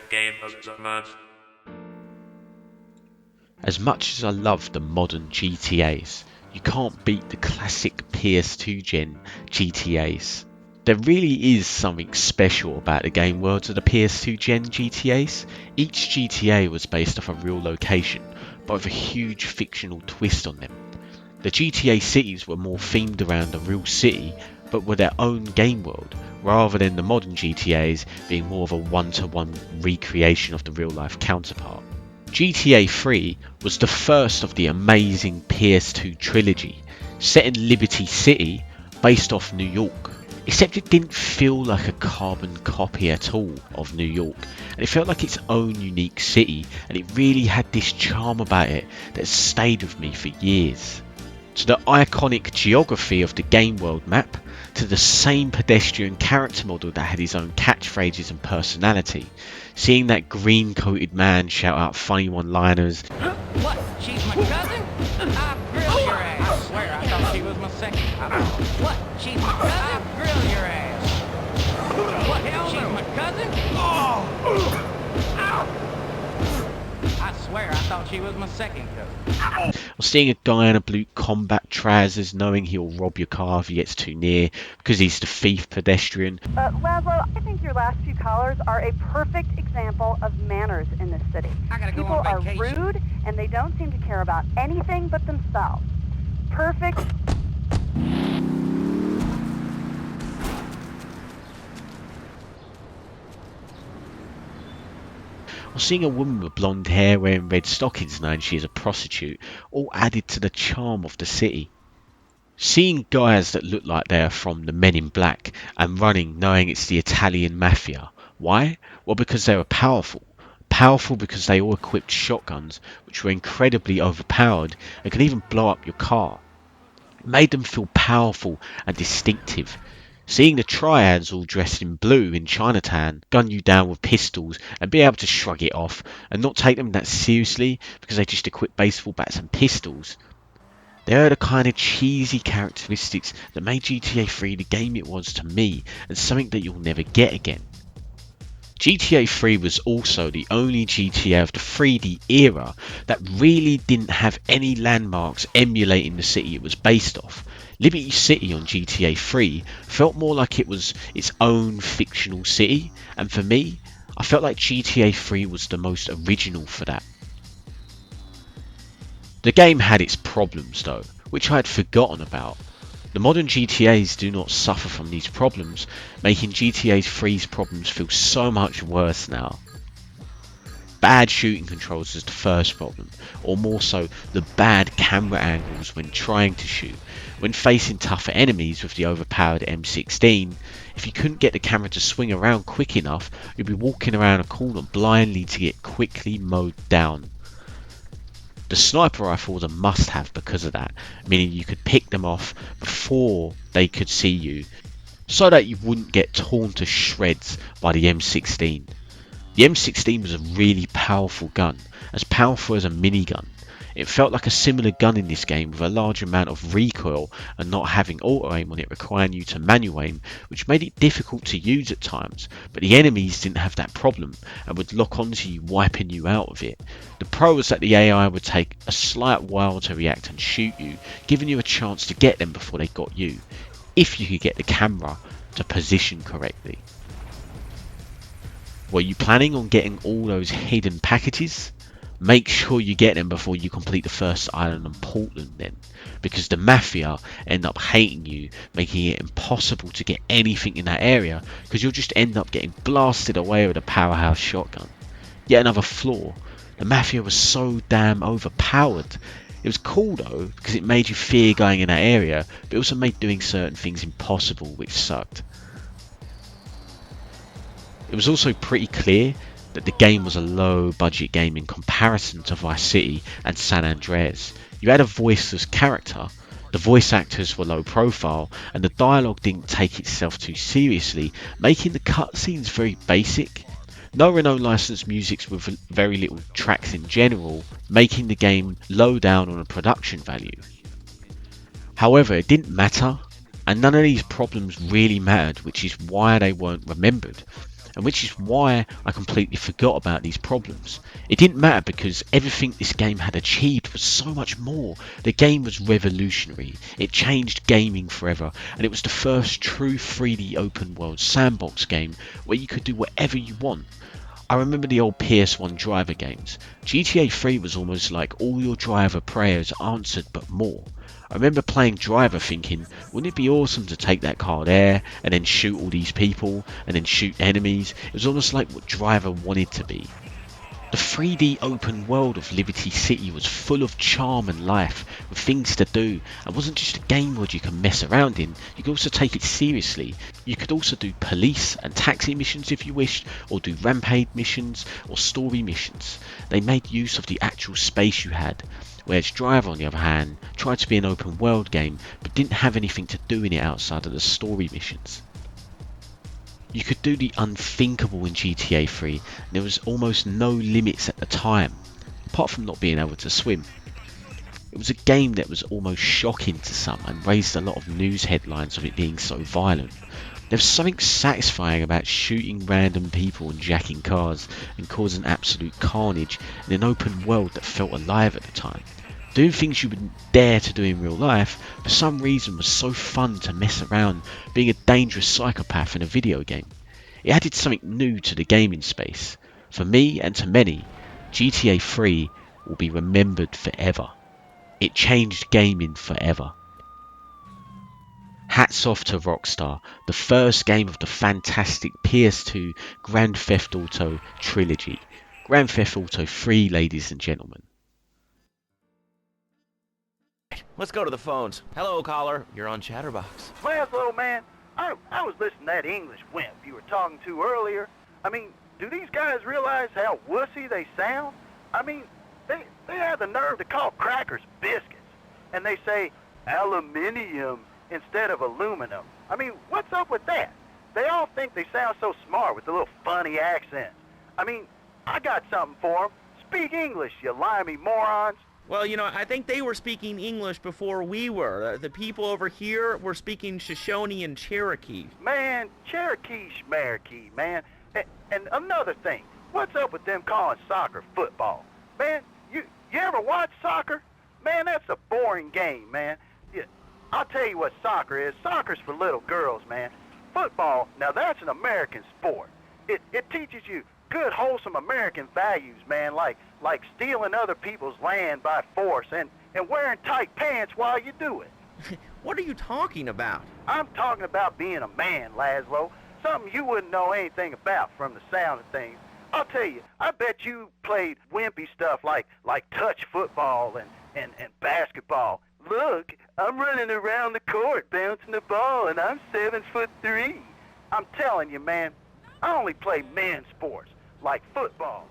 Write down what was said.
game of the month. As much as I love the modern GTAs, you can't beat the classic PS2 gen GTAs. There really is something special about the game worlds of the PS2 gen GTAs. Each GTA was based off a real location, but with a huge fictional twist on them. The GTA cities were more themed around a real city, but were their own game world, rather than the modern GTAs being more of a one-to-one recreation of the real-life counterpart. GTA 3 was the first of the amazing PS2 trilogy, set in Liberty City, based off New York. Except it didn't feel like a carbon copy at all of New York, and it felt like its own unique city, and it really had this charm about it that stayed with me for years. To the iconic geography of the game world map, to the same pedestrian character model that had his own catchphrases and personality, seeing that green coated man shout out funny one-liners. What? She's my cousin? I'll grill your ass. I swear I thought she was my second. What? She's my cousin? I'll grill your ass. What? Hell she's my cousin? Oh! I swear I thought she was my second cousin. Or seeing a guy in a blue combat trousers knowing he'll rob your car if he gets too near because he's the thief pedestrian. Laszlo, I think your last few callers are a perfect example of manners in this city. Go People on are vacation. rude and they don't seem to care about anything but themselves. Perfect. Or seeing a woman with blonde hair wearing red stockings knowing she is a prostitute, all added to the charm of the city. Seeing guys that look like they are from the Men in Black and running knowing it's the Italian mafia. Why? Well, because they were powerful. Powerful because they all equipped shotguns which were incredibly overpowered and could even blow up your car. It made them feel powerful and distinctive. Seeing the triads all dressed in blue in Chinatown gun you down with pistols and be able to shrug it off and not take them that seriously because they just equip baseball bats and pistols. They are the kind of cheesy characteristics that made GTA 3 the game it was to me and something that you'll never get again. GTA 3 was also the only GTA of the 3D era that really didn't have any landmarks emulating the city it was based off. Liberty City on GTA 3 felt more like it was its own fictional city, and for me, I felt like GTA 3 was the most original for that. The game had its problems though, which I had forgotten about. The modern GTAs do not suffer from these problems, making GTA 3's problems feel so much worse now. Bad shooting controls is the first problem, or more so the bad camera angles when trying to shoot. When facing tougher enemies with the overpowered M16, if you couldn't get the camera to swing around quick enough, you'd be walking around a corner blindly to get quickly mowed down. The sniper rifle was a must-have because of that, meaning you could pick them off before they could see you, so that you wouldn't get torn to shreds by the M16. The M16 was a really powerful gun, as powerful as a minigun. It felt like a similar gun in this game with a large amount of recoil and not having auto aim on it requiring you to manual aim, which made it difficult to use at times, but the enemies didn't have that problem and would lock onto you, wiping you out of it. The pro was that the AI would take a slight while to react and shoot you, giving you a chance to get them before they got you, if you could get the camera to position correctly. Were you planning on getting all those hidden packages? Make sure you get them before you complete the first island on Portland then, because the Mafia end up hating you, making it impossible to get anything in that area because you'll just end up getting blasted away with a powerhouse shotgun. Yet another flaw, the Mafia was so damn overpowered. It was cool though because it made you fear going in that area, but it also made doing certain things impossible, which sucked. It was also pretty clear that the game was a low budget game in comparison to Vice City and San Andreas. You had a voiceless character, the voice actors were low profile, and the dialogue didn't take itself too seriously, making the cutscenes very basic. No Renault licensed music with very little tracks in general, making the game low down on a production value. However, it didn't matter, and none of these problems really mattered, which is why they weren't remembered. and which is why I completely forgot about these problems. It didn't matter because everything this game had achieved was so much more. The game was revolutionary, it changed gaming forever, and it was the first true 3D open world sandbox game where you could do whatever you want. I remember the old PS1 driver games. GTA 3 was almost like all your driver prayers answered but more. I remember playing driver thinking, wouldn't it be awesome to take that car there and then shoot all these people and then shoot enemies? It was almost like what driver wanted to be. The 3D open world of Liberty City was full of charm and life, with things to do, and wasn't just a game world you can mess around in, you could also take it seriously. You could also do police and taxi missions if you wished, or do rampage missions or story missions. They made use of the actual space you had, whereas Driver on the other hand tried to be an open world game but didn't have anything to do in it outside of the story missions. You could do the unthinkable in GTA 3, and there was almost no limits at the time, apart from not being able to swim. It was a game that was almost shocking to some and raised a lot of news headlines of it being so violent. There was something satisfying about shooting random people and jacking cars and causing absolute carnage in an open world that felt alive at the time. Doing things you wouldn't dare to do in real life for some reason was so fun to mess around being a dangerous psychopath in a video game. It added something new to the gaming space. For me and to many, GTA 3 will be remembered forever. It changed gaming forever. Hats off to Rockstar, the first game of the fantastic PS2 Grand Theft Auto trilogy. Grand Theft Auto 3, ladies and gentlemen. Let's go to the phones. Hello, caller. You're on Chatterbox. Laszlo, man, I was listening to that English wimp you were talking to earlier. I mean, do these guys realize how wussy they sound? I mean, they have the nerve to call crackers biscuits, and they say aluminium instead of aluminum. I mean, what's up with that? They all think they sound so smart with the little funny accents. I mean, I got something for them. Speak English, you limey morons. Well, you know, I think they were speaking English before we were. The people over here were speaking Shoshone and Cherokee. Man, Cherokee schmarokee, man. And another thing, what's up with them calling soccer football? Man, you ever watch soccer? Man, that's a boring game, man. I'll tell you what soccer is. Soccer's for little girls, man. Football, now that's an American sport. It teaches you good, wholesome American values, man, like stealing other people's land by force and wearing tight pants while you do it. What are you talking about? I'm talking about being a man, Laszlo. Something you wouldn't know anything about from the sound of things. I'll tell you, I bet you played wimpy stuff like touch football and basketball. Look, I'm running around the court bouncing the ball and I'm 7'3". I'm telling you, man, I only play men's sports like football,